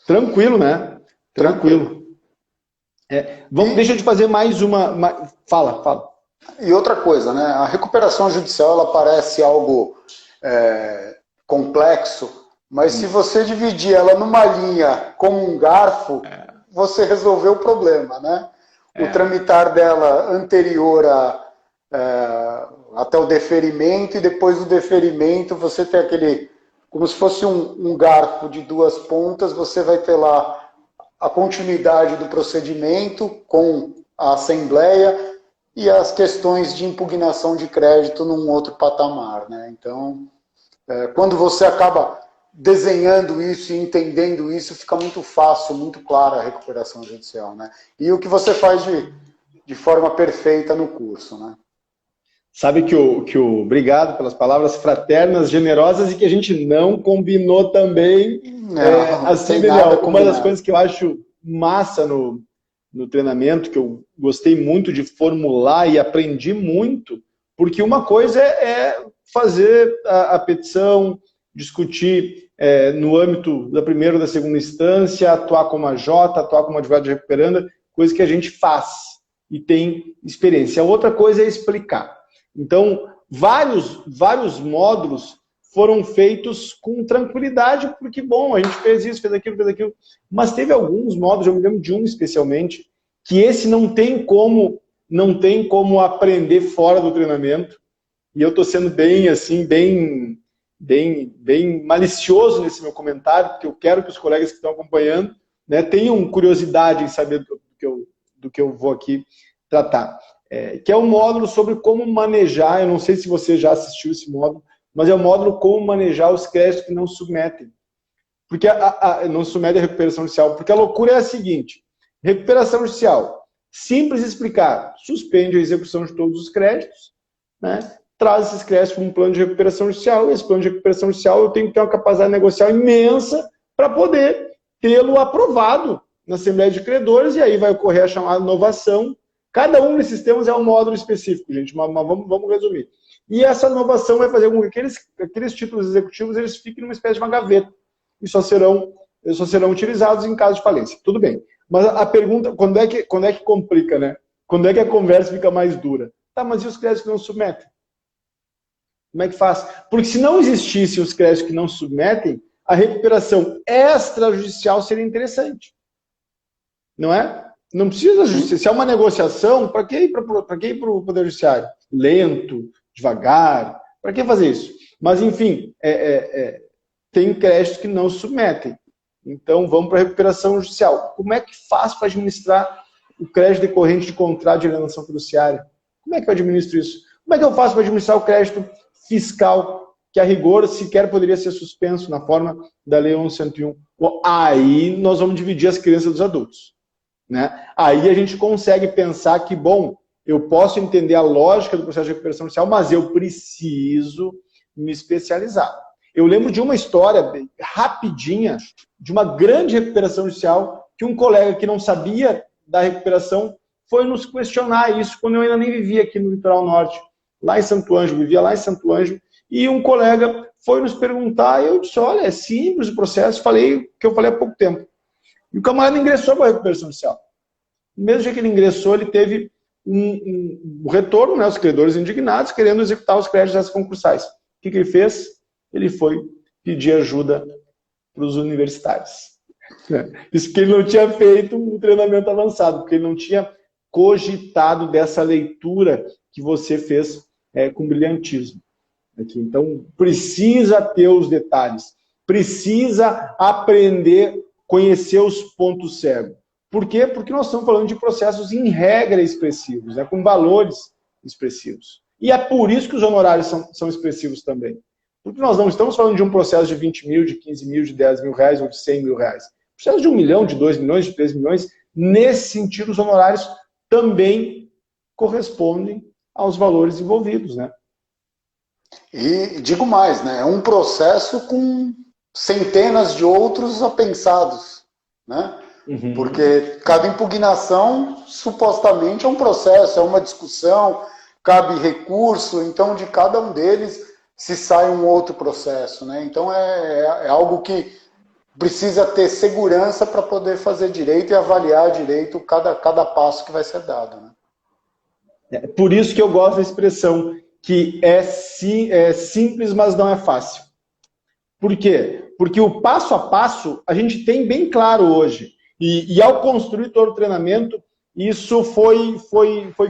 Tranquilo, né? Tranquilo. Deixa eu te fazer mais uma... Fala. E outra coisa, né? A recuperação judicial, ela parece algo complexo, mas se você dividir ela numa linha como um garfo, você resolveu o problema, né? O tramitar dela anterior até o deferimento, e depois do deferimento você tem aquele... Como se fosse um garfo de duas pontas, você vai ter lá a continuidade do procedimento com a assembleia e as questões de impugnação de crédito num outro patamar, né? Então, quando você acaba desenhando isso e entendendo isso, fica muito fácil, muito clara a recuperação judicial, né? E o que você faz de forma perfeita no curso, né? Sabe obrigado pelas palavras fraternas, generosas, e que a gente não combinou também. Assim, Daniel, uma das coisas que eu acho massa no treinamento, que eu gostei muito de formular e aprendi muito, porque uma coisa é fazer a petição, discutir no âmbito da primeira ou da segunda instância, atuar como AJ, atuar como advogado de recuperanda, coisa que a gente faz e tem experiência. A outra coisa é explicar. Então, vários módulos foram feitos com tranquilidade, porque, bom, a gente fez isso, fez aquilo, mas teve alguns módulos, eu me lembro de um especialmente, que esse não tem como aprender fora do treinamento, e eu estou sendo bem malicioso nesse meu comentário, porque eu quero que os colegas que estão acompanhando, né, tenham curiosidade em saber do que eu vou aqui tratar. Que é um módulo sobre como manejar, eu não sei se você já assistiu esse módulo, mas é o módulo como manejar os créditos que não submetem. Porque não submetem a recuperação judicial. Porque a loucura é a seguinte: recuperação judicial, simples explicar, suspende a execução de todos os créditos, né? Traz esses créditos para um plano de recuperação judicial, e esse plano de recuperação judicial eu tenho que ter uma capacidade negocial imensa para poder tê-lo aprovado na Assembleia de Credores, e aí vai ocorrer a chamada inovação, Cada um desses temas é um módulo específico, gente, mas vamos resumir. E essa inovação vai fazer com que aqueles títulos executivos eles fiquem numa espécie de uma gaveta e só serão utilizados em caso de falência. Tudo bem. Mas a pergunta, quando é que complica, né? Quando é que a conversa fica mais dura? Tá, mas e os créditos que não submetem? Como é que faz? Porque se não existissem os créditos que não submetem, a recuperação extrajudicial seria interessante. Não é? Não precisa justiça. Se é uma negociação, para que ir para o Poder Judiciário? Lento, devagar. Para que fazer isso? Mas, enfim, tem créditos que não submetem. Então, vamos para a recuperação judicial. Como é que faz para administrar o crédito decorrente de contrato de alienação fiduciária? Como é que eu administro isso? Como é que eu faço para administrar o crédito fiscal, que a rigor sequer poderia ser suspenso na forma da Lei 11.101? Aí nós vamos dividir as crianças dos adultos. Né? Aí a gente consegue pensar que, bom, eu posso entender a lógica do processo de recuperação judicial, mas eu preciso me especializar. Eu lembro de uma história bem rapidinha, de uma grande recuperação judicial, que um colega que não sabia da recuperação foi nos questionar isso quando eu ainda nem vivia aqui no Litoral Norte, lá em Santo Ângelo, vivia lá em Santo Ângelo, e um colega foi nos perguntar, e eu disse, olha, é simples o processo, falei o que eu falei há pouco tempo. E o camarada ingressou para a recuperação judicial. No mesmo dia que ele ingressou, ele teve um retorno, né, os credores indignados, querendo executar os créditos dessas concursais. O que ele fez? Ele foi pedir ajuda para os universitários. Isso porque ele não tinha feito um treinamento avançado, porque ele não tinha cogitado dessa leitura que você fez com brilhantismo. Então, precisa ter os detalhes, precisa aprender, conhecer os pontos cegos. Por quê? Porque nós estamos falando de processos em regra expressivos, né, com valores expressivos. E é por isso que os honorários são expressivos também. Porque nós não estamos falando de um processo de 20 mil, de 15 mil, de 10 mil reais ou de 100 mil reais. Processo de 1 milhão, de 2 milhões, de 3 milhões. Nesse sentido, os honorários também correspondem aos valores envolvidos, né? E digo mais, né? É um processo com centenas de outros apensados, né? Uhum. Porque cada impugnação, supostamente, é um processo, é uma discussão, cabe recurso, então de cada um deles se sai um outro processo, né? Então é algo que precisa ter segurança para poder fazer direito e avaliar direito cada passo que vai ser dado, né? É por isso que eu gosto da expressão que é simples, mas não é fácil. Por quê? Porque o passo a passo a gente tem bem claro hoje. E ao construir todo o treinamento, isso foi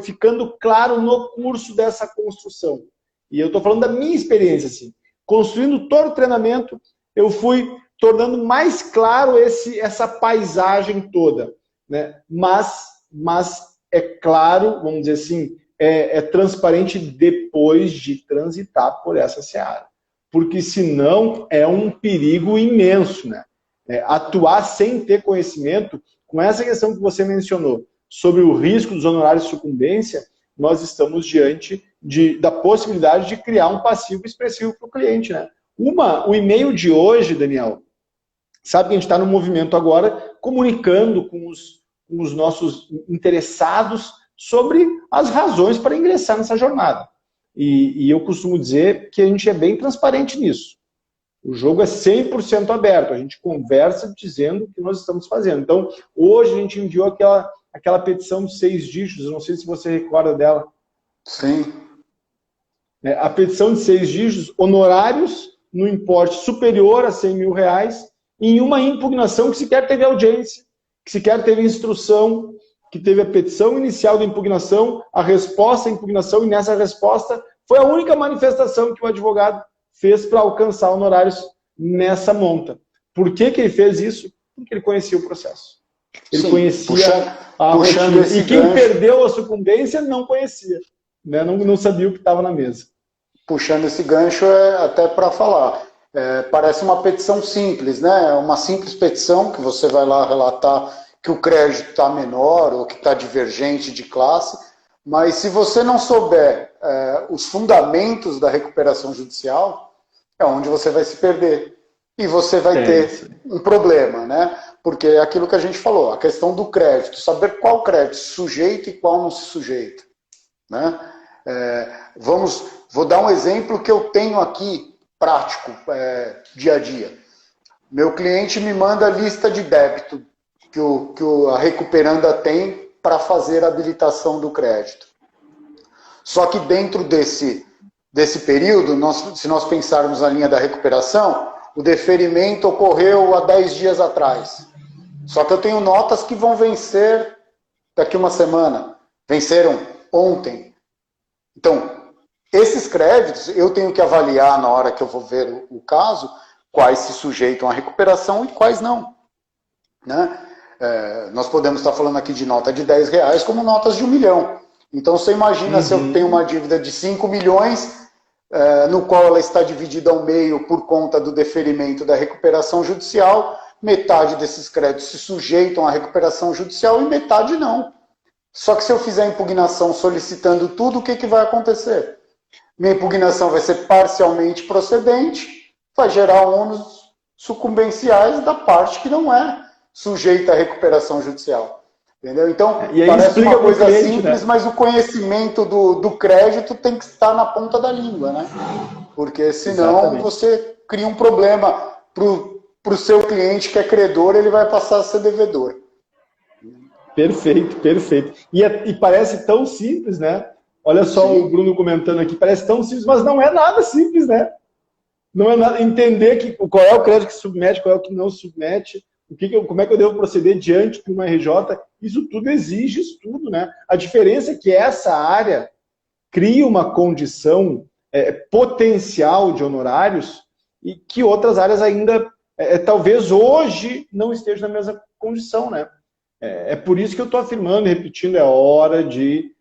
ficando claro no curso dessa construção. E eu estou falando da minha experiência, assim. Construindo todo o treinamento, eu fui tornando mais claro essa paisagem toda, né? Mas é claro, vamos dizer assim, é transparente depois de transitar por essa seara. Porque senão é um perigo imenso, né? Atuar sem ter conhecimento, com essa questão que você mencionou, sobre o risco dos honorários de sucumbência, nós estamos diante da possibilidade de criar um passivo expressivo para o cliente, né? O e-mail de hoje, Daniel, sabe que a gente está no movimento agora, comunicando com os nossos interessados sobre as razões para ingressar nessa jornada. E eu costumo dizer que a gente é bem transparente nisso. O jogo é 100% aberto, a gente conversa dizendo o que nós estamos fazendo. Então, hoje a gente enviou aquela petição de 6 dígitos, eu não sei se você recorda dela. Sim. A petição de 6 dígitos, honorários no importe superior a 100 mil reais, em uma impugnação que sequer teve audiência, que sequer teve instrução, que teve a petição inicial da impugnação, a resposta à impugnação, e nessa resposta foi a única manifestação que o advogado fez para alcançar honorários nessa monta. Por que ele fez isso? Porque ele conhecia o processo. Ele conhecia a rotina. E quem perdeu a sucumbência não conhecia, né? Não sabia o que estava na mesa. Puxando esse gancho, até para falar, parece uma petição simples, né? Uma simples petição que você vai lá relatar que o crédito está menor ou que está divergente de classe, mas se você não souber os fundamentos da recuperação judicial, é onde você vai se perder. E você vai ter um problema, né? Porque é aquilo que a gente falou, a questão do crédito, saber qual crédito se sujeita e qual não se sujeita. Né? Vou dar um exemplo que eu tenho aqui, prático, dia a dia. Meu cliente me manda a lista de débito que a Recuperanda tem para fazer a habilitação do crédito. Só que dentro desse período, se nós pensarmos na linha da recuperação, o deferimento ocorreu há 10 dias atrás. Só que eu tenho notas que vão vencer daqui uma semana. Venceram ontem. Então, esses créditos eu tenho que avaliar na hora que eu vou ver o caso, quais se sujeitam à recuperação e quais não. Né? Nós podemos estar falando aqui de nota de R$10 como notas de 1 milhão. Então você imagina se eu tenho uma dívida de 5 milhões, no qual ela está dividida ao meio por conta do deferimento da recuperação judicial, metade desses créditos se sujeitam à recuperação judicial e metade não. Só que se eu fizer a impugnação solicitando tudo, o que vai acontecer? Minha impugnação vai ser parcialmente procedente, vai gerar ônus sucumbenciais da parte que não é sujeita à recuperação judicial. Entendeu? Então, parece uma coisa simples, né? Mas o conhecimento do crédito tem que estar na ponta da língua, né? Porque senão você cria um problema para o seu cliente que é credor, ele vai passar a ser devedor. Perfeito, perfeito. E parece tão simples, né? Olha só o Bruno comentando aqui, parece tão simples, mas não é nada simples, né? Não é nada entender qual é o crédito que submete, qual é o que não submete, como é que eu devo proceder diante de uma RJ, isso tudo exige estudo, né? A diferença é que essa área cria uma condição potencial de honorários e que outras áreas ainda, talvez hoje, não estejam na mesma condição, né? É por isso que eu estou afirmando e repetindo, é hora de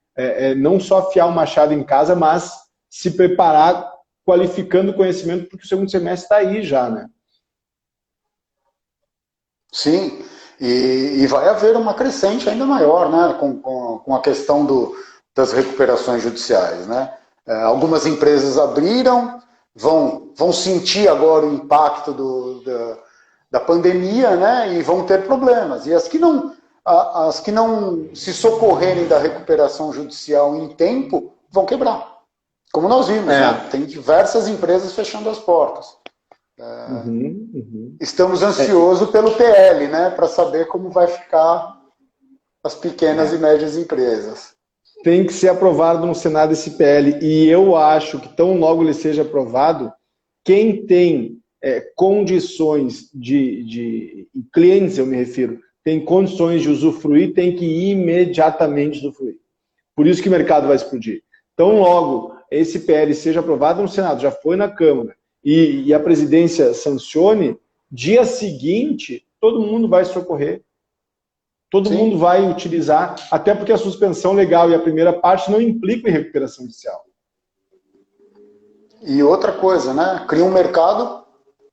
não só afiar o machado em casa, mas se preparar qualificando o conhecimento, porque o segundo semestre está aí já, né? Sim, e vai haver uma crescente ainda maior, né, com a questão das recuperações judiciais, né? Algumas empresas abriram, vão sentir agora o impacto da pandemia, né, e vão ter problemas. E as que não se socorrerem da recuperação judicial em tempo, vão quebrar. Como nós vimos, né? Tem diversas empresas fechando as portas. Estamos ansiosos pelo PL, né, para saber como vai ficar as pequenas e médias empresas. Tem que ser aprovado no Senado esse PL, e eu acho que tão logo ele seja aprovado, quem tem condições de clientes, eu me refiro, tem condições de usufruir, tem que imediatamente usufruir. Por isso que o mercado vai explodir. Tão logo esse PL seja aprovado no Senado, já foi na Câmara, e a presidência sancione, dia seguinte, todo mundo vai socorrer. Todo mundo vai utilizar, até porque a suspensão legal e a primeira parte não implicam em recuperação judicial. E outra coisa, né? Cria um mercado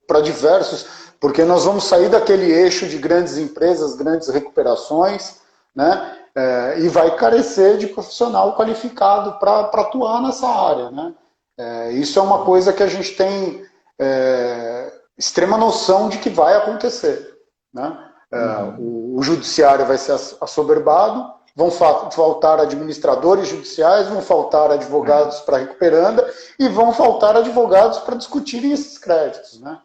para diversos, porque nós vamos sair daquele eixo de grandes empresas, grandes recuperações, né? E vai carecer de profissional qualificado para atuar nessa área, né? Isso é uma coisa que a gente tem extrema noção de que vai acontecer, né? O judiciário vai ser assoberbado, vão faltar administradores judiciais, vão faltar advogados para recuperanda e vão faltar advogados para discutirem esses créditos, né?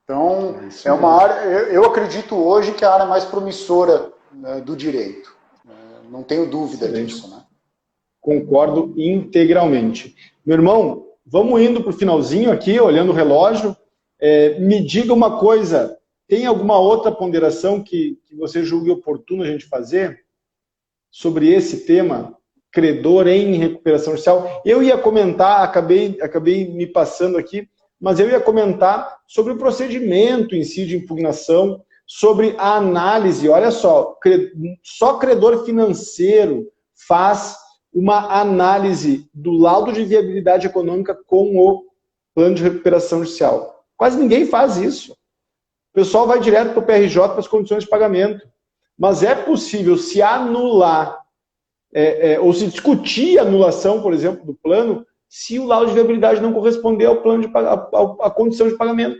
Então, é uma área, eu acredito hoje que é a área mais promissora, né, do direito. Não tenho dúvida disso, né? Concordo integralmente. Meu irmão, vamos indo para o finalzinho aqui, olhando o relógio. Me diga uma coisa, tem alguma outra ponderação que você julgue oportuno a gente fazer sobre esse tema, credor em recuperação judicial? Eu ia comentar, acabei me passando aqui, mas eu ia comentar sobre o procedimento em si de impugnação, sobre a análise. Olha só credor financeiro faz uma análise do laudo de viabilidade econômica com o plano de recuperação judicial. Quase ninguém faz isso. O pessoal vai direto para o PRJ, para as condições de pagamento. Mas é possível se anular, ou se discutir a anulação, por exemplo, do plano, se o laudo de viabilidade não corresponder ao plano à condição de pagamento.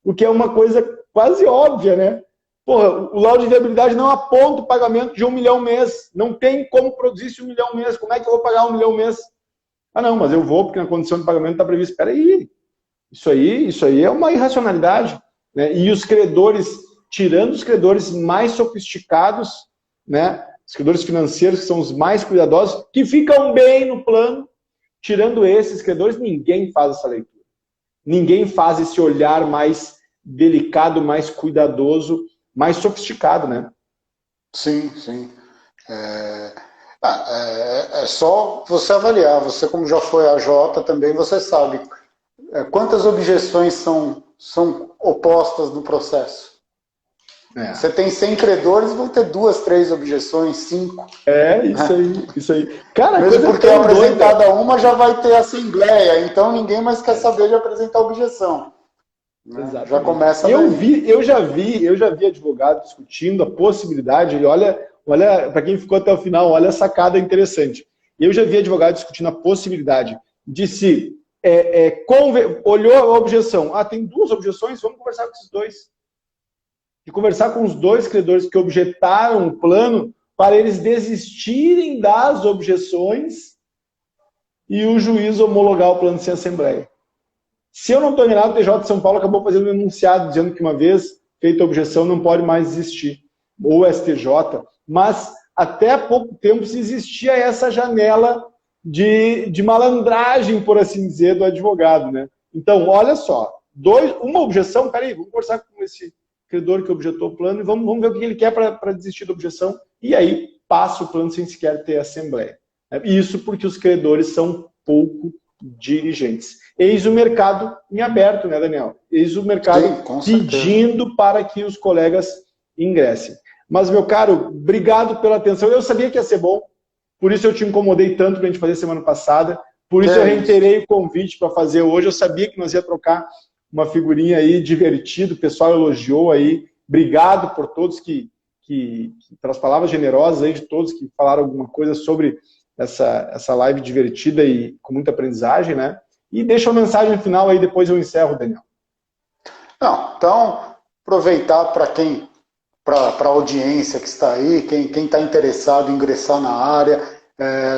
O que é uma coisa quase óbvia, né? Porra, o laudo de viabilidade não aponta o pagamento de 1 milhão mês. Não tem como produzir esse 1 milhão mês. Como é que eu vou pagar 1 milhão mês? Ah, não, mas eu vou porque na condição de pagamento está previsto. Espera aí. Isso aí é uma irracionalidade. Né? E os credores, tirando os credores mais sofisticados, né? Os credores financeiros, que são os mais cuidadosos, que ficam bem no plano, tirando esses credores, ninguém faz essa leitura. Ninguém faz esse olhar mais delicado, mais cuidadoso, mais sofisticado, né? Sim, sim. É só você avaliar. Você, como já foi AJ também, você sabe quantas objeções são opostas no processo. Você tem 100 credores, vão ter 2, 3 objeções, 5. Isso aí. Cara, mesmo porque apresentada uma já vai ter assembleia, então ninguém mais quer saber de apresentar objeção. Né? Já começa eu já vi advogado discutindo a possibilidade, e olha para quem ficou até o final, olha a sacada interessante. Eu já vi advogado discutindo a possibilidade de se olhou a objeção, tem 2 objeções, vamos conversar com esses 2. De conversar com os 2 credores que objetaram o plano para eles desistirem das objeções e o juiz homologar o plano sem assembleia. Se eu não estou enganado, o TJ de São Paulo acabou fazendo um enunciado dizendo que uma vez feita a objeção não pode mais existir. Ou o STJ, mas até há pouco tempo se existia essa janela de malandragem, por assim dizer, do advogado. Né? Então, olha só, uma objeção, peraí, vamos conversar com esse credor que objetou o plano e vamos ver o que ele quer para desistir da objeção, e aí passa o plano sem sequer ter assembleia. Isso porque os credores são pouco dirigentes. Eis o mercado em aberto, né, Daniel? Eis o mercado pedindo para que os colegas ingressem. Mas, meu caro, obrigado pela atenção. Eu sabia que ia ser bom, por isso eu te incomodei tanto para a gente fazer semana passada, por isso eu reiterei o convite para fazer hoje. Eu sabia que nós ia trocar uma figurinha aí divertida, o pessoal elogiou aí. Obrigado por todos pelas palavras generosas aí de todos que falaram alguma coisa sobre essa live divertida e com muita aprendizagem, né? E deixa uma mensagem final aí, depois eu encerro, Daniel. Então, aproveitar para a audiência que está aí, quem está interessado em ingressar na área,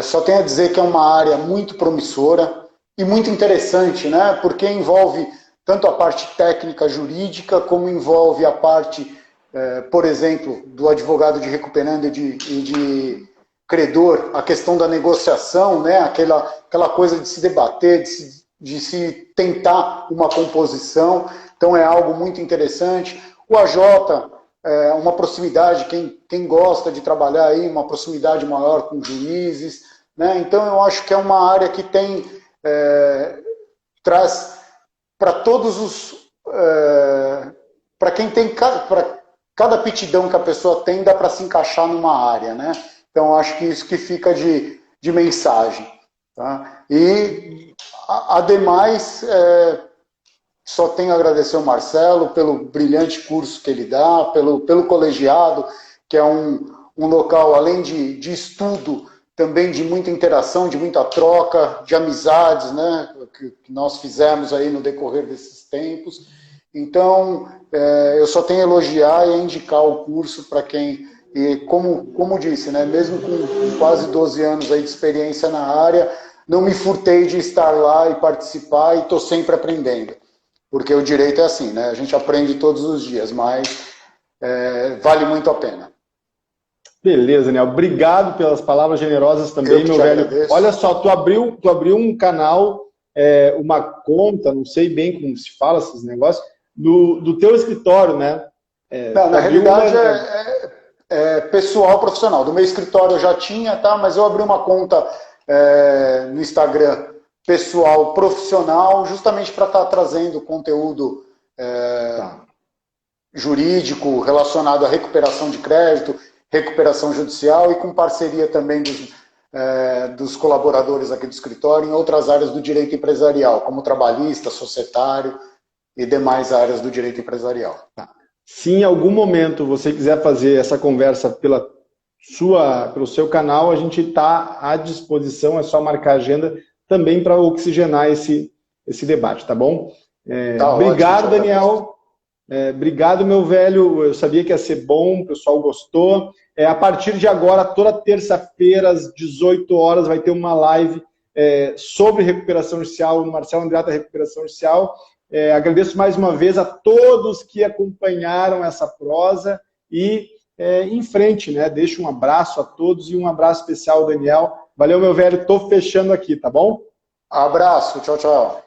só tenho a dizer que é uma área muito promissora e muito interessante, né? Porque envolve tanto a parte técnica jurídica, como envolve a parte, por exemplo, do advogado de recuperando e de credor, a questão da negociação, né? Aquela coisa de se debater, de se tentar uma composição. Então é algo muito interessante. O AJ, uma proximidade, quem gosta de trabalhar aí, uma proximidade maior com juízes, né? Então eu acho que é uma área que traz para todos os... para quem tem... Para cada aptidão que a pessoa tem, dá para se encaixar numa área, né? Então, acho que isso que fica de mensagem. Tá? E, ademais, só tenho a agradecer ao Marcelo pelo brilhante curso que ele dá, pelo colegiado, que é um local, além de estudo, também de muita interação, de muita troca, de amizades, né, que nós fizemos aí no decorrer desses tempos. Então, eu só tenho a elogiar e a indicar o curso para quem, e como disse, né, mesmo com quase 12 anos aí de experiência na área, não me furtei de estar lá e participar e estou sempre aprendendo. Porque o direito é assim, né, a gente aprende todos os dias, mas vale muito a pena. Beleza, Daniel. Obrigado pelas palavras generosas também, meu velho. Agradeço. Olha só, tu abriu um canal, uma conta, não sei bem como se fala esses negócios, do teu escritório, né? Não, na realidade é pessoal, profissional. Do meu escritório eu já tinha, tá? Mas eu abri uma conta no Instagram pessoal, profissional, justamente para estar trazendo conteúdo jurídico relacionado à recuperação de crédito, recuperação judicial e com parceria também dos colaboradores aqui do escritório em outras áreas do direito empresarial, como trabalhista, societário e demais áreas do direito empresarial. Se em algum momento você quiser fazer essa conversa pelo seu canal, a gente está à disposição, é só marcar a agenda também para oxigenar esse debate, tá bom? Tá obrigado, ótimo, Daniel. Obrigado, meu velho. Eu sabia que ia ser bom, o pessoal gostou. A partir de agora, toda terça-feira, às 18 horas, vai ter uma live sobre recuperação judicial, no Marcelo Andrade Recuperação Judicial. Agradeço mais uma vez a todos que acompanharam essa prosa e em frente, né? Deixo um abraço a todos e um abraço especial ao Daniel. Valeu, meu velho. Tô fechando aqui, tá bom? Abraço, tchau, tchau.